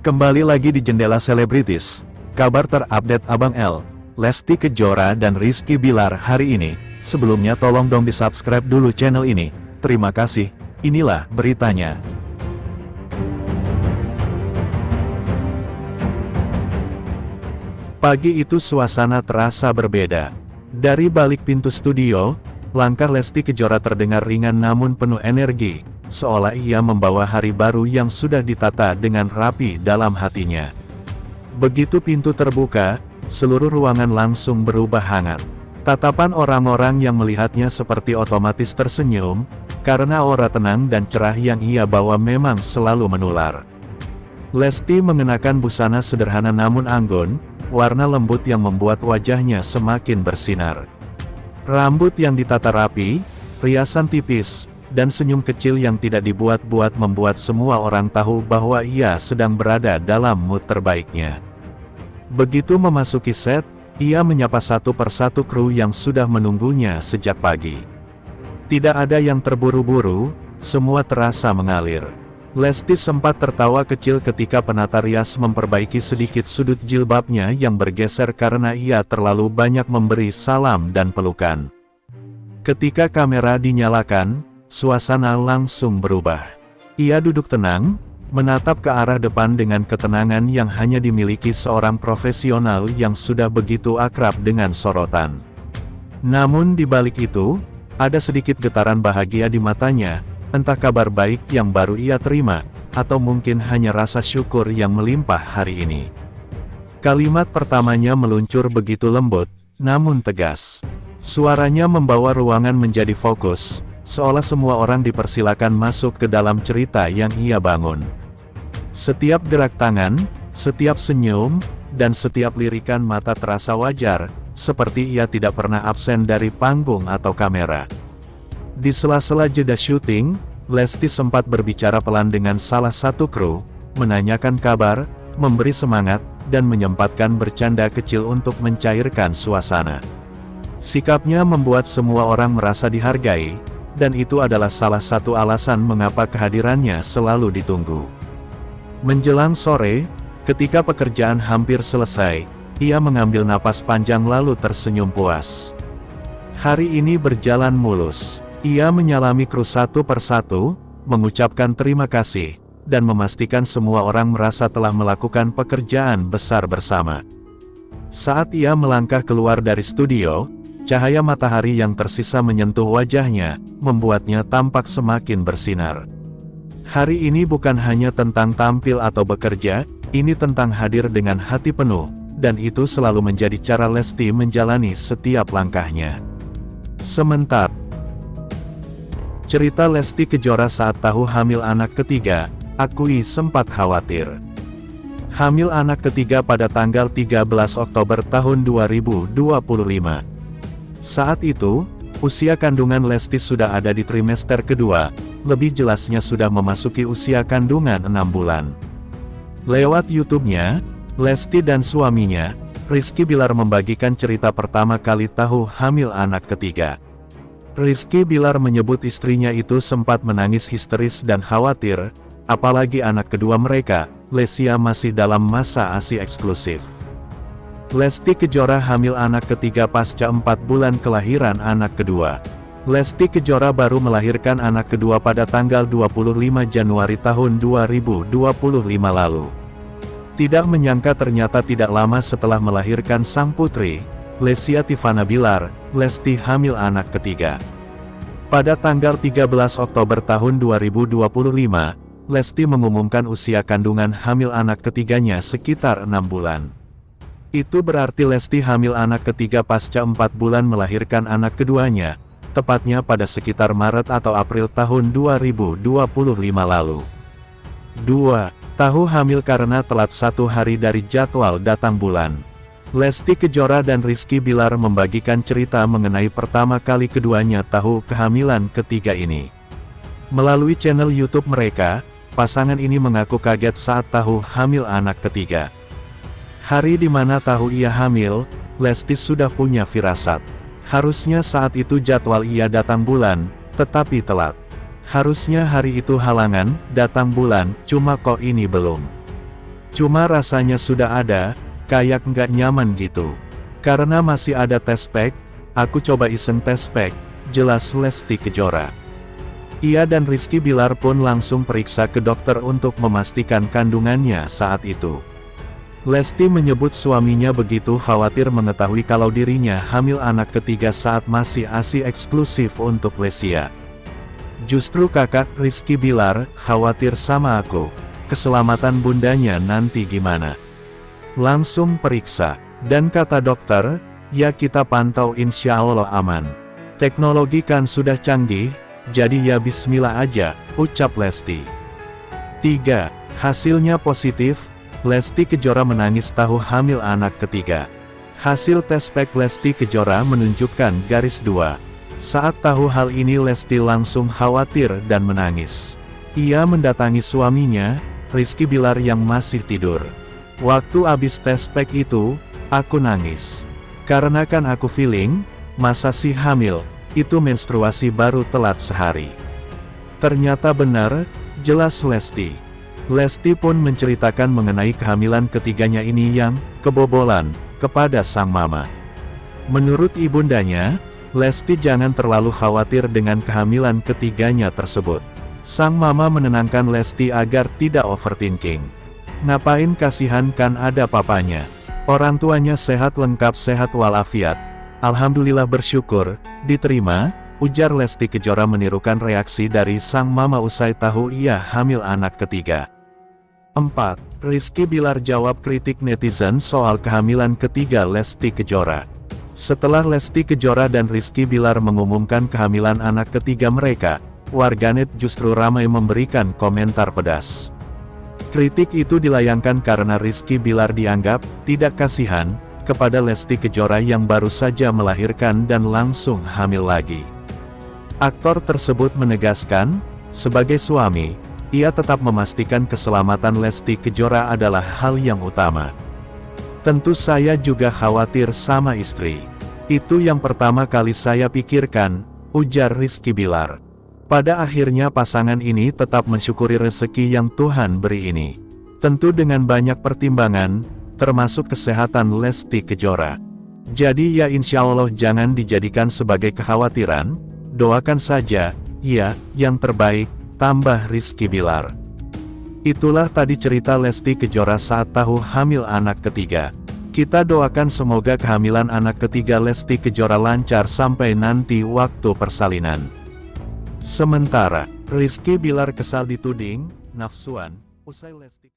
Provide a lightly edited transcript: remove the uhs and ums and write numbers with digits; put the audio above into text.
Kembali lagi di Jendela Selebritis. Kabar terupdate Abang L, Lesti Kejora dan Rizky Bilar hari ini. Sebelumnya tolong dong di-subscribe dulu channel ini. Terima kasih. Inilah beritanya. Pagi itu suasana terasa berbeda. Dari balik pintu studio, langkah Lesti Kejora terdengar ringan namun penuh energi. Seolah ia membawa hari baru yang sudah ditata dengan rapi dalam hatinya. Begitu pintu terbuka, seluruh ruangan langsung berubah hangat. Tatapan orang-orang yang melihatnya seperti otomatis tersenyum, karena aura tenang dan cerah yang ia bawa memang selalu menular. Lesti mengenakan busana sederhana namun anggun, warna lembut yang membuat wajahnya semakin bersinar. Rambut yang ditata rapi, riasan tipis, dan senyum kecil yang tidak dibuat-buat membuat semua orang tahu bahwa ia sedang berada dalam mood terbaiknya. Begitu memasuki set, ia menyapa satu persatu kru yang sudah menunggunya sejak pagi. Tidak ada yang terburu-buru, semua terasa mengalir. Lesti sempat tertawa kecil ketika penata rias memperbaiki sedikit sudut jilbabnya yang bergeser karena ia terlalu banyak memberi salam dan pelukan. Ketika kamera dinyalakan, suasana langsung berubah. Ia duduk tenang, menatap ke arah depan dengan ketenangan yang hanya dimiliki seorang profesional yang sudah begitu akrab dengan sorotan. Namun di balik itu, ada sedikit getaran bahagia di matanya, entah kabar baik yang baru ia terima, atau mungkin hanya rasa syukur yang melimpah hari ini. Kalimat pertamanya meluncur begitu lembut, namun tegas. Suaranya membawa ruangan menjadi fokus, seolah semua orang dipersilakan masuk ke dalam cerita yang ia bangun. Setiap gerak tangan, setiap senyum, dan setiap lirikan mata terasa wajar, seperti ia tidak pernah absen dari panggung atau kamera. Di sela-sela jeda syuting, Lesti sempat berbicara pelan dengan salah satu kru, menanyakan kabar, memberi semangat, dan menyempatkan bercanda kecil untuk mencairkan suasana. Sikapnya membuat semua orang merasa dihargai, dan itu adalah salah satu alasan mengapa kehadirannya selalu ditunggu. Menjelang sore, ketika pekerjaan hampir selesai, ia mengambil napas panjang lalu tersenyum puas. Hari ini berjalan mulus. Ia menyalami kru satu persatu, mengucapkan terima kasih, dan memastikan semua orang merasa telah melakukan pekerjaan besar bersama. Saat ia melangkah keluar dari studio, cahaya matahari yang tersisa menyentuh wajahnya, membuatnya tampak semakin bersinar. Hari ini bukan hanya tentang tampil atau bekerja, ini tentang hadir dengan hati penuh, dan itu selalu menjadi cara Lesti menjalani setiap langkahnya. Sementara cerita Lesti Kejora saat tahu hamil anak ketiga, akui sempat khawatir. Hamil anak ketiga pada tanggal 13 Oktober tahun 2025. Saat itu, usia kandungan Lesti sudah ada di trimester kedua, lebih jelasnya sudah memasuki usia kandungan 6 bulan. Lewat YouTube-nya, Lesti dan suaminya, Rizky Bilar membagikan cerita pertama kali tahu hamil anak ketiga. Rizky Bilar menyebut istrinya itu sempat menangis histeris dan khawatir, apalagi anak kedua mereka, Lesya masih dalam masa ASI eksklusif. Lesti Kejora hamil anak ketiga pasca 4 bulan kelahiran anak kedua. Lesti Kejora baru melahirkan anak kedua pada tanggal 25 Januari tahun 2025 lalu. Tidak menyangka ternyata tidak lama setelah melahirkan sang putri, Lesya Tivana Bilar, Lesti hamil anak ketiga. Pada tanggal 13 Oktober tahun 2025, Lesti mengumumkan usia kandungan hamil anak ketiganya sekitar 6 bulan. Itu berarti Lesti hamil anak ketiga pasca 4 bulan melahirkan anak keduanya, tepatnya pada sekitar Maret atau April tahun 2025 lalu. 2. Tahu hamil karena telat 1 hari dari jadwal datang bulan. Lesti Kejora dan Rizky Bilar membagikan cerita mengenai pertama kali keduanya tahu kehamilan ketiga ini. Melalui channel YouTube mereka, pasangan ini mengaku kaget saat tahu hamil anak ketiga. Hari di mana tahu ia hamil, Lesti sudah punya firasat. Harusnya saat itu jadwal ia datang bulan, tetapi telat. Harusnya hari itu halangan, datang bulan, cuma kok ini belum. Cuma rasanya sudah ada, kayak nggak nyaman gitu. Karena masih ada tes pack, aku coba iseng tes pack, jelas Lesti Kejora. Ia dan Rizky Bilar pun langsung periksa ke dokter untuk memastikan kandungannya saat itu. Lesti menyebut suaminya begitu khawatir mengetahui kalau dirinya hamil anak ketiga saat masih ASI eksklusif untuk Lesya. Justru kakak Rizky Bilar khawatir sama aku, keselamatan bundanya nanti gimana. Langsung periksa, dan kata dokter, ya kita pantau insya Allah aman. Teknologi kan sudah canggih, jadi ya bismillah aja, ucap Lesti. 3. Hasilnya positif. Lesti Kejora menangis tahu hamil anak ketiga. Hasil tes pack Lesti Kejora menunjukkan garis 2. Saat tahu hal ini Lesti langsung khawatir dan menangis. Ia mendatangi suaminya, Rizky Bilar yang masih tidur. Waktu abis tes pack itu, aku nangis. Karena kan aku feeling, masa sih hamil, itu menstruasi baru telat sehari. Ternyata benar, jelas Lesti. Lesti pun menceritakan mengenai kehamilan ketiganya ini yang kebobolan kepada sang mama. Menurut ibundanya, Lesti jangan terlalu khawatir dengan kehamilan ketiganya tersebut. Sang mama menenangkan Lesti agar tidak overthinking. Ngapain kasihan, kan ada papanya. Orang tuanya sehat lengkap sehat walafiat. Alhamdulillah bersyukur, diterima, ujar Lesti Kejora menirukan reaksi dari sang mama usai tahu ia hamil anak ketiga. 4. Rizky Bilar jawab kritik netizen soal kehamilan ketiga Lesti Kejora. Setelah Lesti Kejora dan Rizky Bilar mengumumkan kehamilan anak ketiga mereka, warganet justru ramai memberikan komentar pedas. Kritik itu dilayangkan karena Rizky Bilar dianggap tidak kasihan kepada Lesti Kejora yang baru saja melahirkan dan langsung hamil lagi. Aktor tersebut menegaskan, sebagai suami, ia tetap memastikan keselamatan Lesti Kejora adalah hal yang utama. Tentu saya juga khawatir sama istri. Itu yang pertama kali saya pikirkan, ujar Rizky Bilar. Pada akhirnya pasangan ini tetap mensyukuri rezeki yang Tuhan beri ini. Tentu dengan banyak pertimbangan, termasuk kesehatan Lesti Kejora. Jadi ya insya Allah jangan dijadikan sebagai kekhawatiran, doakan saja, ya, yang terbaik, tambah Rizky Bilar. Itulah tadi cerita Lesti Kejora saat tahu hamil anak ketiga. Kita doakan semoga kehamilan anak ketiga Lesti Kejora lancar sampai nanti waktu persalinan. Sementara, Rizky Bilar kesal dituding nafsuan, usai Lesti